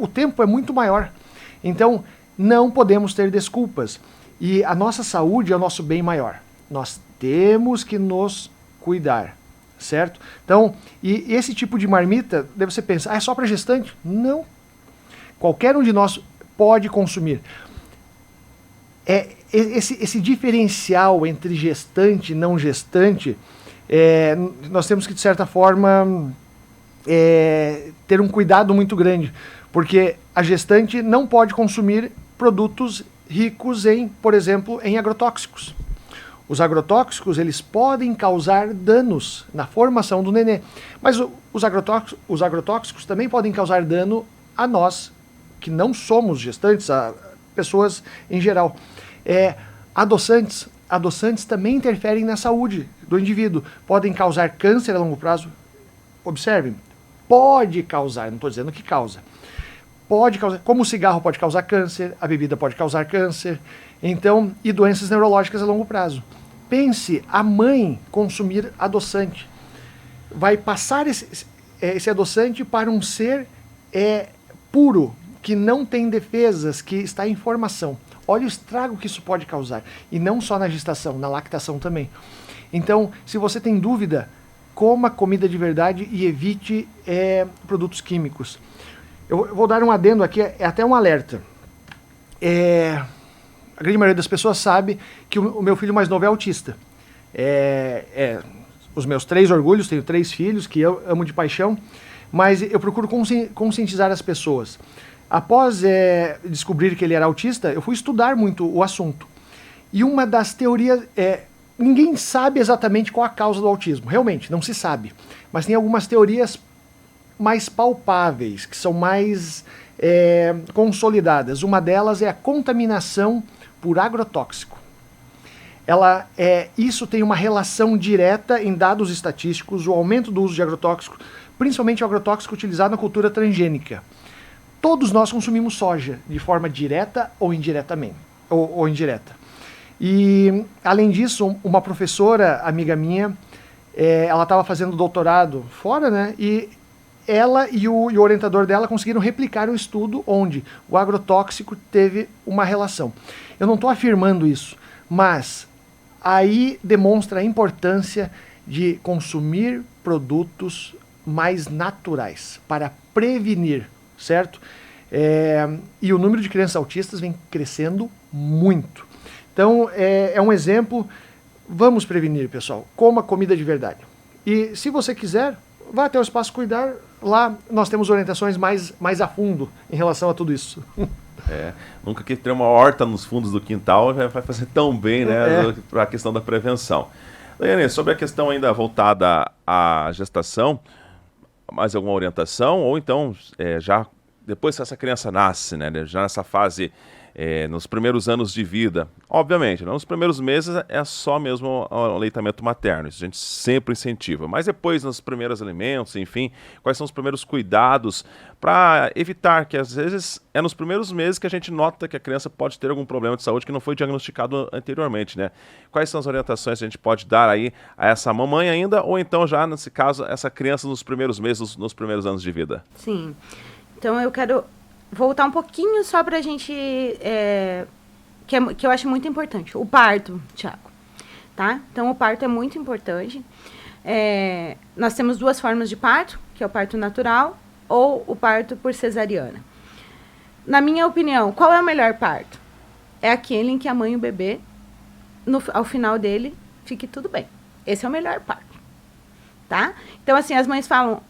o tempo é muito maior. Então, não podemos ter desculpas. E a nossa saúde é o nosso bem maior. Nós temos que nos cuidar, certo? Então, e esse tipo de marmita, deve você pensar, é só para gestante? Não. Qualquer um de nós pode consumir. Esse diferencial entre gestante e não gestante, nós temos que, de certa forma, ter um cuidado muito grande, porque a gestante não pode consumir produtos ricos em, por exemplo, em agrotóxicos. Os agrotóxicos, eles podem causar danos na formação do nenê, mas os agrotóxicos também podem causar dano a nós, que não somos gestantes, a pessoas em geral. Adoçantes também interferem na saúde do indivíduo, podem causar câncer a longo prazo. Observem, pode causar, não estou dizendo que causa. Pode causar, como o cigarro pode causar câncer, a bebida pode causar câncer, então, e doenças neurológicas a longo prazo. Pense, a mãe consumir adoçante, vai passar esse adoçante para um ser puro, que não tem defesas, que está em formação. Olha o estrago que isso pode causar. E não só na gestação, na lactação também. Então, se você tem dúvida, coma comida de verdade e evite produtos químicos. Eu vou dar um adendo aqui, é até um alerta. A grande maioria das pessoas sabe que o meu filho mais novo é autista. Os meus 3 orgulhos, tenho 3 filhos que eu amo de paixão, mas eu procuro conscientizar as pessoas. Após descobrir que ele era autista, eu fui estudar muito o assunto. E uma das teorias ninguém sabe exatamente qual a causa do autismo, realmente, não se sabe. Mas tem algumas teorias mais palpáveis, que são mais consolidadas. Uma delas é a contaminação por agrotóxico. Isso tem uma relação direta em dados estatísticos, o aumento do uso de agrotóxico, principalmente o agrotóxico utilizado na cultura transgênica. Todos nós consumimos soja, de forma direta ou indiretamente, ou indireta. E, além disso, uma professora, amiga minha, ela estava fazendo doutorado fora, né? E ela e o orientador dela conseguiram replicar um estudo onde o agrotóxico teve uma relação. Eu não estou afirmando isso, mas aí demonstra a importância de consumir produtos mais naturais para prevenir, certo? E o número de crianças autistas vem crescendo muito. Então, é um exemplo. Vamos prevenir, pessoal. Coma comida de verdade. E se você quiser, vá até o Espaço Cuidar. Lá nós temos orientações mais a fundo em relação a tudo isso. Nunca que ter uma horta nos fundos do quintal já vai fazer tão bem, né, para a questão da prevenção. Daiane, sobre a questão ainda voltada à gestação, mais alguma orientação? Ou então, já depois que essa criança nasce, né, já nessa fase, nos primeiros anos de vida, obviamente, nos primeiros meses é só mesmo o aleitamento materno, isso a gente sempre incentiva, mas depois nos primeiros alimentos, enfim, quais são os primeiros cuidados para evitar que às vezes é nos primeiros meses que a gente nota que a criança pode ter algum problema de saúde que não foi diagnosticado anteriormente, né? Quais são as orientações que a gente pode dar aí a essa mamãe ainda, ou então já, nesse caso, essa criança nos primeiros meses, nos primeiros anos de vida? Sim. Então eu quero voltar um pouquinho só para a gente, que eu acho muito importante, o parto, Tiago, tá? Então o parto é muito importante. Nós temos 2 formas de parto, que é o parto natural ou o parto por cesariana. Na minha opinião, qual é o melhor parto? É aquele em que a mãe e o bebê, ao final dele, fique tudo bem. Esse é o melhor parto, tá? Então assim, as mães falam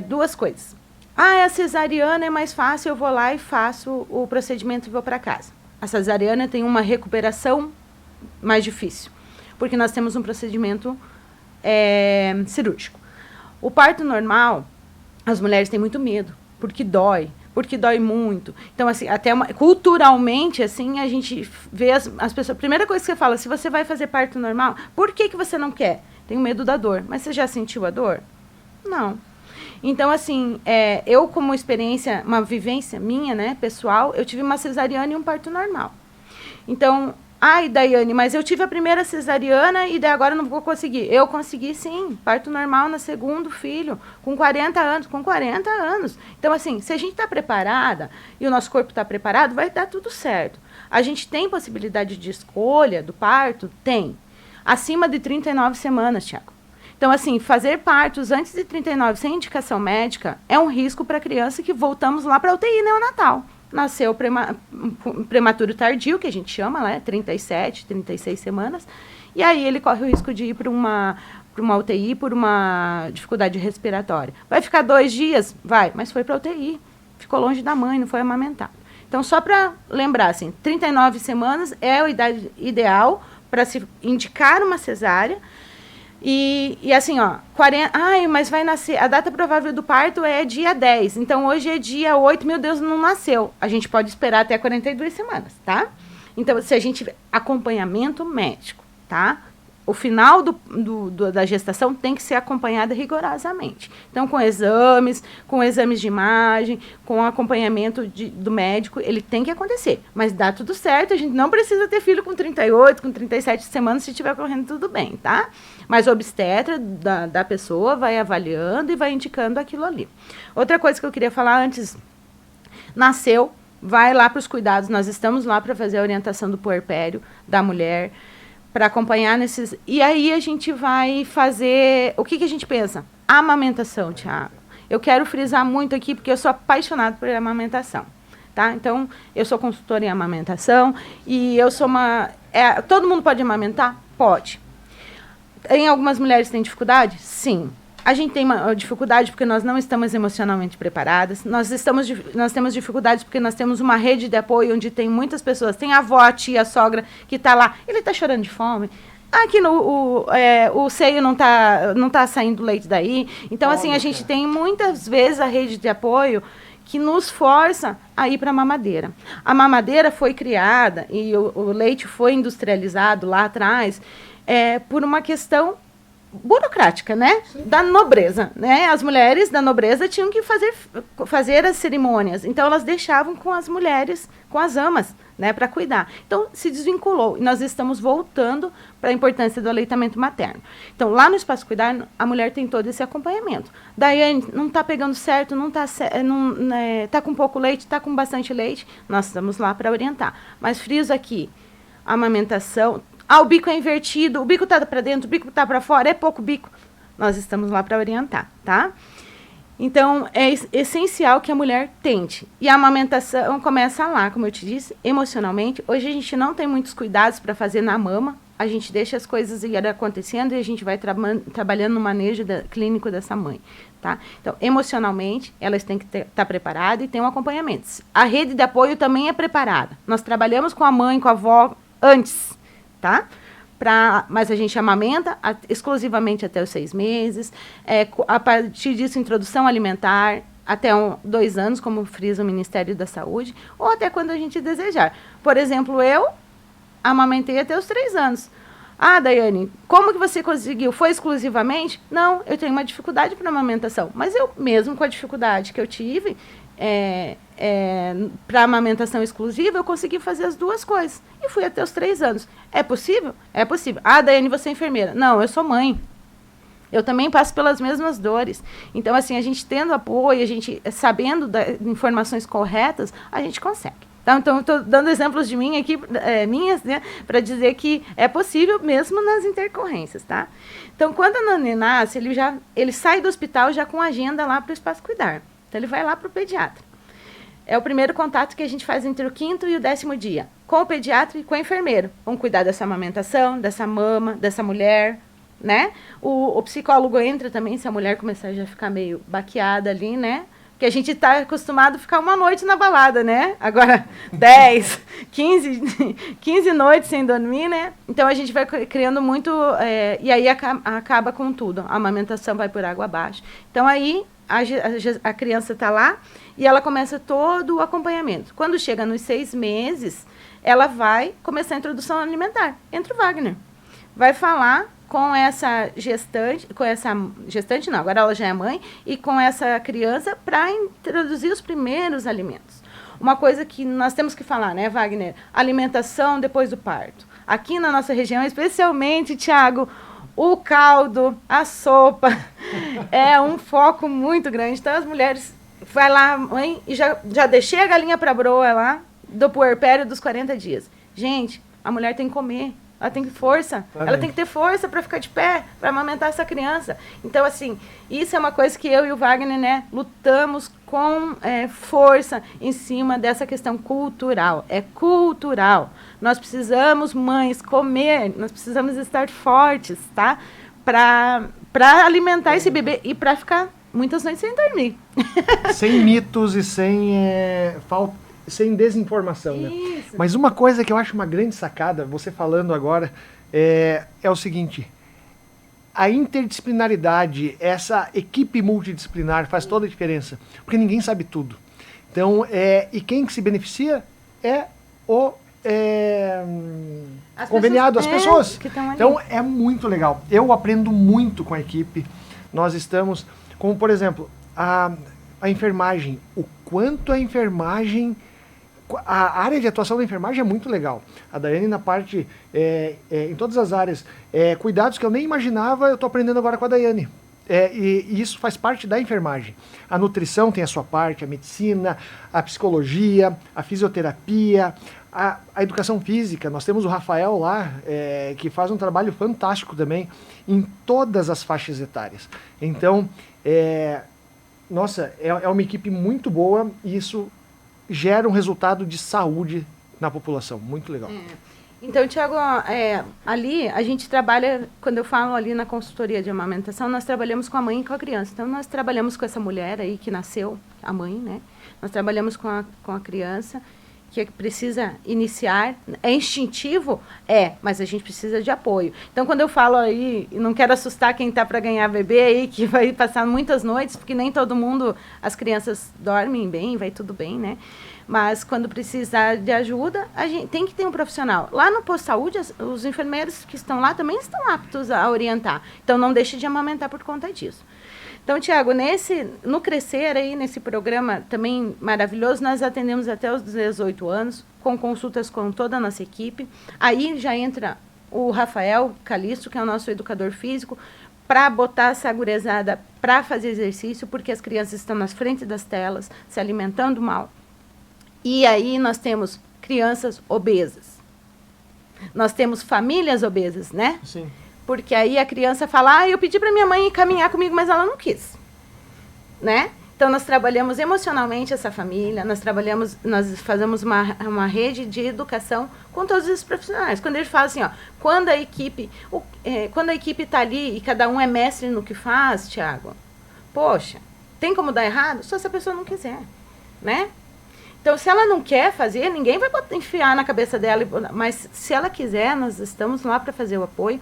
2 coisas. A cesariana é mais fácil, eu vou lá e faço o procedimento e vou para casa. A cesariana tem uma recuperação mais difícil, porque nós temos um procedimento cirúrgico. O parto normal, as mulheres têm muito medo, porque dói muito. Então, assim, culturalmente, assim, a gente vê as pessoas... Primeira coisa que você fala, se você vai fazer parto normal, por que você não quer? Tenho medo da dor. Mas você já sentiu a dor? Não. Então, assim, eu como experiência, uma vivência minha, né, pessoal, eu tive uma cesariana e um parto normal. Então, Daiane, mas eu tive a primeira cesariana e daí agora não vou conseguir. Eu consegui sim, parto normal no segundo filho, com 40 anos. Então, assim, se a gente está preparada e o nosso corpo está preparado, vai dar tudo certo. A gente tem possibilidade de escolha do parto? Tem. Acima de 39 semanas, Tiago. Então, assim, fazer partos antes de 39 sem indicação médica é um risco para a criança que voltamos lá para a UTI neonatal. Nasceu prematuro tardio, que a gente chama, né, 37, 36 semanas, e aí ele corre o risco de ir para uma UTI por uma dificuldade respiratória. Vai ficar 2 dias? Vai, mas foi para a UTI. Ficou longe da mãe, não foi amamentado. Então, só para lembrar, assim, 39 semanas é a idade ideal para se indicar uma cesárea. E assim, 40... mas vai nascer... A data provável do parto é dia 10. Então, hoje é dia 8. Meu Deus, não nasceu. A gente pode esperar até 42 semanas, tá? Então, se a gente... Acompanhamento médico, tá? O final da gestação tem que ser acompanhado rigorosamente. Então, com exames de imagem, com acompanhamento do médico, ele tem que acontecer. Mas dá tudo certo, a gente não precisa ter filho com 38, com 37 semanas, se estiver correndo tudo bem, tá? Mas o obstetra da pessoa vai avaliando e vai indicando aquilo ali. Outra coisa que eu queria falar antes, nasceu, vai lá para os cuidados, nós estamos lá para fazer a orientação do puerpério da mulher, para acompanhar nesses... E aí a gente vai fazer... O que a gente pensa? A amamentação, Tiago. Eu quero frisar muito aqui, porque eu sou apaixonada por amamentação, tá? Então, eu sou consultora em amamentação e eu sou uma... todo mundo pode amamentar? Pode. Em algumas mulheres tem dificuldade? Sim. A gente tem uma dificuldade porque nós não estamos emocionalmente preparadas. Nós temos dificuldades porque nós temos uma rede de apoio onde tem muitas pessoas. Tem a avó, a tia, a sogra que está lá. Ele está chorando de fome. Aqui o seio não tá saindo leite daí. Então, assim, a gente tem muitas vezes a rede de apoio que nos força a ir para a mamadeira. A mamadeira foi criada e o leite foi industrializado lá atrás por uma questão burocrática, né? Sim. Da nobreza, né? As mulheres da nobreza tinham que fazer as cerimônias, então elas deixavam com as mulheres, com as amas, né, para cuidar. Então se desvinculou e nós estamos voltando para a importância do aleitamento materno. Então lá no Espaço Cuidar a mulher tem todo esse acompanhamento. Daiane, não está pegando certo, tá com pouco leite, está com bastante leite, nós estamos lá para orientar. Mas friso aqui, a amamentação. O bico é invertido, o bico está para dentro, o bico está para fora, é pouco bico. Nós estamos lá para orientar, tá? Então, é essencial que a mulher tente. E a amamentação começa lá, como eu te disse, emocionalmente. Hoje a gente não tem muitos cuidados para fazer na mama. A gente deixa as coisas ir acontecendo e a gente vai trabalhando no manejo clínico dessa mãe, tá? Então, emocionalmente, elas têm que estar preparadas e ter um acompanhamento. A rede de apoio também é preparada. Nós trabalhamos com a mãe, com a avó, antes, tá? Mas a gente amamenta exclusivamente até os 6 meses. A partir disso, introdução alimentar. até 2 anos, como frisa o Ministério da Saúde, ou até quando a gente desejar. Por exemplo, eu amamentei até os 3 anos. Ah, Daiane, como que você conseguiu? Foi exclusivamente? Não, eu tenho uma dificuldade para amamentação. Mas eu, mesmo com a dificuldade que eu tive, para amamentação exclusiva, eu consegui fazer as 2 coisas. E fui até os 3 anos. É possível? É possível. Ah, Daiane, você é enfermeira. Não, eu sou mãe. Eu também passo pelas mesmas dores. Então, assim, a gente tendo apoio, a gente sabendo das informações corretas, a gente consegue. Então, estou dando exemplos de mim aqui, minhas, né, para dizer que é possível mesmo nas intercorrências, tá? Então, quando a Nani nasce, ele sai do hospital já com agenda lá para o Espaço Cuidar. Então, ele vai lá para o pediatra. É o primeiro contato que a gente faz entre o 5º e o 10º dia, com o pediatra e com o enfermeiro. Vamos cuidar dessa amamentação, dessa mama, dessa mulher, né? O psicólogo entra também, se a mulher começar a já ficar meio baqueada ali, né? Porque a gente está acostumado a ficar uma noite na balada, né? Agora, 10, 15 noites sem dormir, né? Então, a gente vai criando muito... e aí acaba com tudo. A amamentação vai por água abaixo. Então, aí a criança está lá e ela começa todo o acompanhamento. Quando chega nos 6 meses, ela vai começar a introdução alimentar. Entra o Wagner. Vai falar com essa gestante não, agora ela já é mãe, e com essa criança para introduzir os primeiros alimentos. Uma coisa que nós temos que falar, né, Wagner? Alimentação depois do parto. Aqui na nossa região, especialmente, Tiago, o caldo, a sopa, é um foco muito grande. Então, as mulheres, vai lá, mãe, e já deixei a galinha para broa lá, do puerpério dos 40 dias. Gente, a mulher tem que comer. Ela tem força, ela tem que ter força para ficar de pé, para amamentar essa criança. Então, assim, isso é uma coisa que eu e o Wagner, né, lutamos com força em cima dessa questão cultural. É cultural. Nós precisamos, mães, comer, nós precisamos estar fortes, tá? Para alimentar esse bebê e para ficar muitas noites sem dormir. Sem mitos e sem desinformação, né? Mas uma coisa que eu acho uma grande sacada, você falando agora, é o seguinte: a interdisciplinaridade, essa equipe multidisciplinar faz toda a diferença, porque ninguém sabe tudo. Então, e quem que se beneficia é o conveniado, as pessoas. Que estão ali. Então, é muito legal. Eu aprendo muito com a equipe. Nós estamos, como por exemplo, a enfermagem, o quanto a enfermagem... A área de atuação da enfermagem é muito legal. A Daiane na parte, em todas as áreas, cuidados que eu nem imaginava, eu estou aprendendo agora com a Daiane. E isso faz parte da enfermagem. A nutrição tem a sua parte, a medicina, a psicologia, a fisioterapia, a educação física. Nós temos o Rafael lá, que faz um trabalho fantástico também em todas as faixas etárias. Então, nossa, é uma equipe muito boa e isso gera um resultado de saúde na população. Muito legal. Então, Tiago, ali a gente trabalha, quando eu falo ali na consultoria de amamentação, nós trabalhamos com a mãe e com a criança. Então, nós trabalhamos com essa mulher aí que nasceu, a mãe, né? Nós trabalhamos com a criança que precisa iniciar. É instintivo? Mas a gente precisa de apoio. Então, quando eu falo aí, e não quero assustar quem está para ganhar bebê aí, que vai passar muitas noites, porque nem todo mundo, as crianças dormem bem, vai tudo bem, né? Mas quando precisar de ajuda, a gente tem que ter um profissional. Lá no posto de saúde, os enfermeiros que estão lá também estão aptos a orientar. Então, não deixe de amamentar por conta disso. Então, Tiago, no Crescer aí, nesse programa também maravilhoso, nós atendemos até os 18 anos, com consultas com toda a nossa equipe. Aí já entra o Rafael Calixto, que é o nosso educador físico, para botar essa gurizada para fazer exercício, porque as crianças estão nas frentes das telas, se alimentando mal. E aí nós temos crianças obesas. Nós temos famílias obesas, né? Sim. Porque aí a criança fala, eu pedi para minha mãe caminhar comigo, mas ela não quis, né? Então, nós trabalhamos emocionalmente essa família, nós fazemos uma rede de educação com todos os profissionais. Quando eles falam assim, quando a equipe está ali e cada um é mestre no que faz, Tiago, poxa, tem como dar errado? Só se a pessoa não quiser, né? Então, se ela não quer fazer, ninguém vai enfiar na cabeça dela, mas se ela quiser, nós estamos lá para fazer o apoio.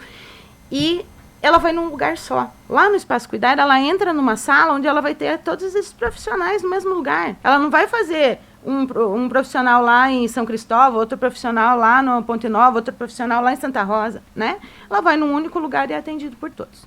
E ela vai num lugar só. Lá no Espaço Cuidar, ela entra numa sala onde ela vai ter todos esses profissionais no mesmo lugar. Ela não vai fazer um profissional lá em São Cristóvão, outro profissional lá no Ponte Nova, outro profissional lá em Santa Rosa, né? Ela vai num único lugar e é atendido por todos.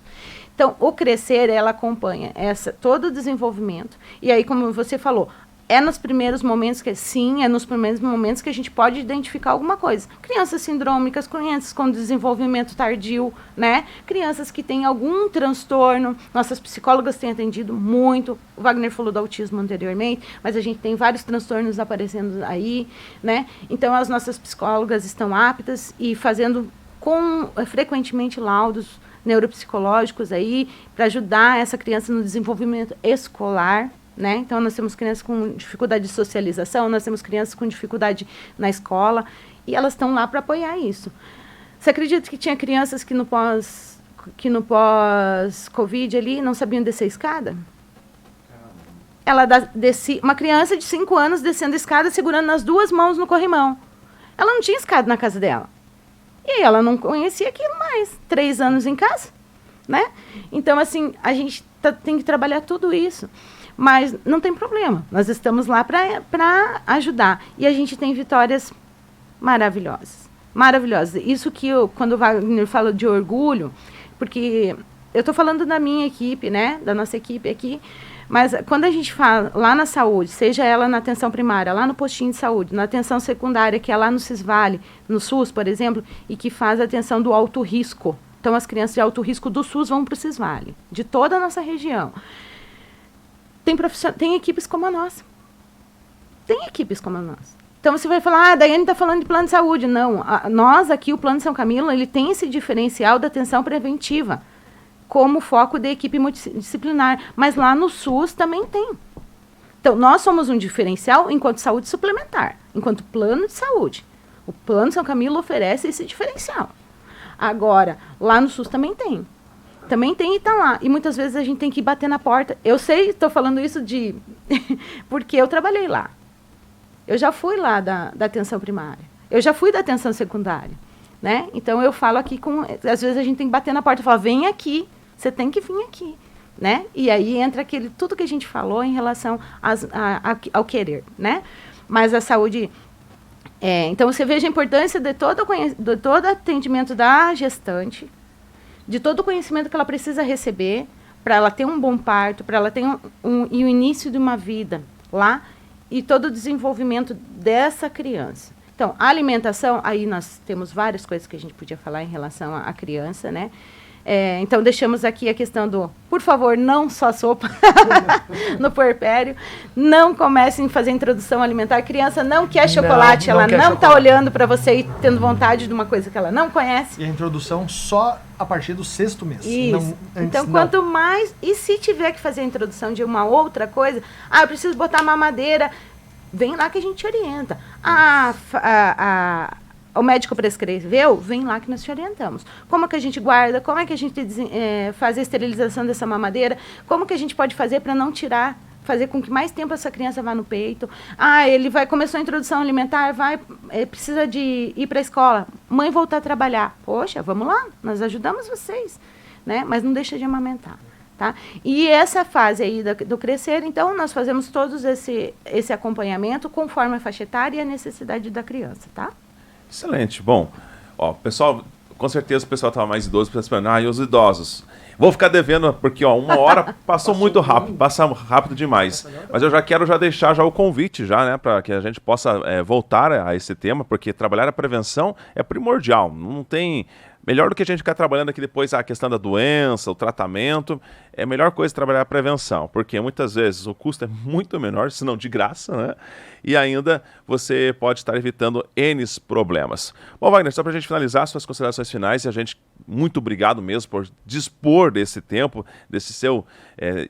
Então, o Crescer, ela acompanha todo o desenvolvimento. E aí, como você falou, é nos primeiros momentos que a gente pode identificar alguma coisa. Crianças sindrômicas, crianças com desenvolvimento tardio, né? Crianças que têm algum transtorno. Nossas psicólogas têm atendido muito. O Wagner falou do autismo anteriormente, mas a gente tem vários transtornos aparecendo aí, né? Então, as nossas psicólogas estão aptas e fazendo frequentemente laudos neuropsicológicos aí para ajudar essa criança no desenvolvimento escolar. Né? Então, nós temos crianças com dificuldade de socialização, nós temos crianças com dificuldade na escola, e elas estão lá para apoiar isso. Você acredita que tinha crianças que no pós-Covid ali não sabiam descer a escada? Ela uma criança de 5 anos descendo a escada, segurando nas 2 mãos no corrimão. Ela não tinha escada na casa dela. E aí ela não conhecia aquilo mais. 3 anos em casa, né? Então, assim, a gente tem que trabalhar tudo isso. Mas não tem problema, nós estamos lá para ajudar. E a gente tem vitórias maravilhosas. Maravilhosas. Isso que quando o Wagner fala de orgulho, porque eu estou falando da minha equipe, né, da nossa equipe aqui, mas quando a gente fala lá na saúde, seja ela na atenção primária, lá no postinho de saúde, na atenção secundária, que é lá no Cisvale, no SUS, por exemplo, e que faz a atenção do alto risco. Então, as crianças de alto risco do SUS vão para o Cisvale, de toda a nossa região. Tem equipes como a nossa. Tem equipes como a nossa. Então, você vai falar, a Daiane está falando de plano de saúde. Não, nós aqui, o Plano São Camilo, ele tem esse diferencial da atenção preventiva como foco da equipe multidisciplinar. Mas lá no SUS também tem. Então, nós somos um diferencial enquanto saúde suplementar, enquanto plano de saúde. O Plano São Camilo oferece esse diferencial. Agora, lá no SUS também tem. Também tem e está lá. E muitas vezes a gente tem que bater na porta. Eu sei, estou falando isso porque eu trabalhei lá. Eu já fui lá da atenção primária. Eu já fui da atenção secundária. Né? Então, eu falo aqui às vezes a gente tem que bater na porta e falar, vem aqui, você tem que vir aqui. Né? E aí entra tudo que a gente falou em relação ao querer. Né? Mas a saúde... então, você veja a importância de todo atendimento da gestante, de todo o conhecimento que ela precisa receber para ela ter um bom parto, para ela ter o início de uma vida lá e todo o desenvolvimento dessa criança. Então, a alimentação, aí nós temos várias coisas que a gente podia falar em relação à criança, né? Então, deixamos aqui a questão por favor, não só sopa no puerpério, não comecem a fazer introdução alimentar. A criança não quer chocolate, ela não está olhando para você e tendo vontade de uma coisa que ela não conhece. E a introdução só a partir do 6º mês. Isso. Então, quanto mais... E se tiver que fazer a introdução de uma outra coisa, eu preciso botar mamadeira, vem lá que a gente orienta. O médico prescreveu, vem lá que nós te orientamos. Como é que a gente guarda, como é que a gente faz a esterilização dessa mamadeira, como que a gente pode fazer para não tirar, fazer com que mais tempo essa criança vá no peito. Ele começou a introdução alimentar, precisa de ir para a escola, mãe voltar a trabalhar. Poxa, vamos lá, nós ajudamos vocês, né? Mas não deixa de amamentar. Tá? E essa fase aí do crescer, então, nós fazemos todos esse acompanhamento conforme a faixa etária e a necessidade da criança, tá? Excelente. Bom, pessoal, com certeza o pessoal estava mais idoso, pensando, e os idosos? Vou ficar devendo, porque 1 hora passou muito rápido, passa rápido demais. Mas eu quero deixar o convite, né, para que a gente possa voltar a esse tema, porque trabalhar a prevenção é primordial. Não tem... Melhor do que a gente ficar trabalhando aqui depois a questão da doença, o tratamento, é a melhor coisa trabalhar a prevenção, porque muitas vezes o custo é muito menor, se não de graça, né? E ainda você pode estar evitando N problemas. Bom, Wagner, só para a gente finalizar suas considerações finais, e a gente, muito obrigado mesmo por dispor desse tempo, desse seu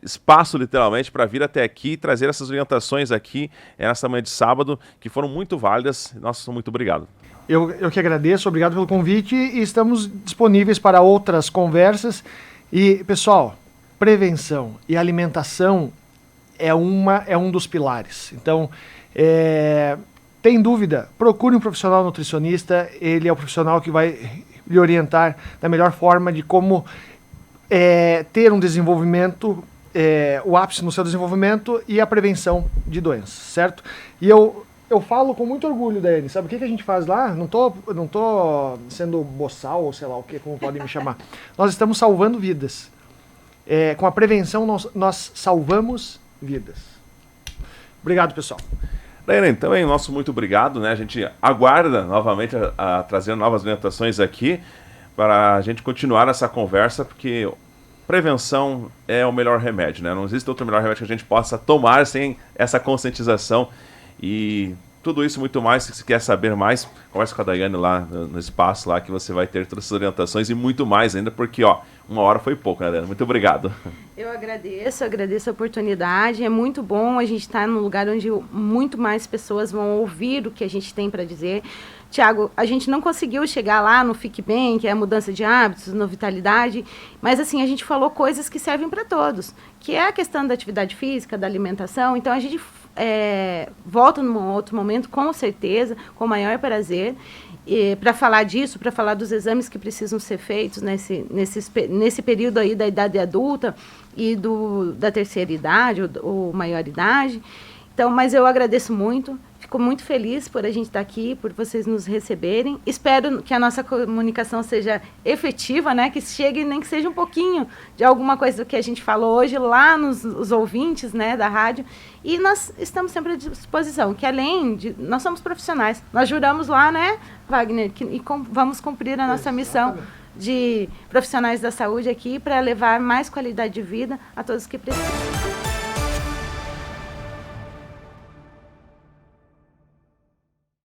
espaço, literalmente, para vir até aqui e trazer essas orientações aqui nessa manhã de sábado, que foram muito válidas. Nossa, muito obrigado. Eu que agradeço, obrigado pelo convite e estamos disponíveis para outras conversas. E, pessoal, prevenção e alimentação é um dos pilares. Então, tem dúvida, procure um profissional nutricionista, ele é o profissional que vai lhe orientar da melhor forma de como ter um desenvolvimento, o ápice no seu desenvolvimento e a prevenção de doenças, certo? E eu falo com muito orgulho, Daiane, sabe o que a gente faz lá? Não tô sendo boçal ou sei lá o que, como podem me chamar. Nós estamos salvando vidas. Com a prevenção, nós salvamos vidas. Obrigado, pessoal. Daiane, também nosso muito obrigado, né? A gente aguarda novamente a trazer novas orientações aqui para a gente continuar essa conversa, porque prevenção é o melhor remédio, né? Não existe outro melhor remédio que a gente possa tomar sem essa conscientização. E tudo isso muito mais, se você quer saber mais, conversa com a Daiane lá no espaço lá, que você vai ter todas essas orientações e muito mais ainda, porque, ó, 1 hora foi pouco, né, Daiane? Muito obrigado. Eu agradeço a oportunidade, é muito bom a gente estar num lugar onde muito mais pessoas vão ouvir o que a gente tem para dizer. Tiago, a gente não conseguiu chegar lá no Fique Bem, que é a mudança de hábitos, no Vitalidade, mas assim, a gente falou coisas que servem para todos, que é a questão da atividade física, da alimentação, então a gente volta num outro momento, com certeza, com o maior prazer, para falar disso, para falar dos exames que precisam ser feitos nesse período aí da idade adulta e da terceira idade, ou maior idade. Então, mas eu agradeço muito, fico muito feliz por a gente estar aqui, por vocês nos receberem. Espero que a nossa comunicação seja efetiva, né? Que chegue, nem que seja um pouquinho de alguma coisa que a gente falou hoje lá nos ouvintes, né, da rádio. E nós estamos sempre à disposição, que além de... Nós somos profissionais, nós juramos lá, né, Wagner, vamos cumprir a nossa missão de profissionais da saúde aqui para levar mais qualidade de vida a todos que precisam.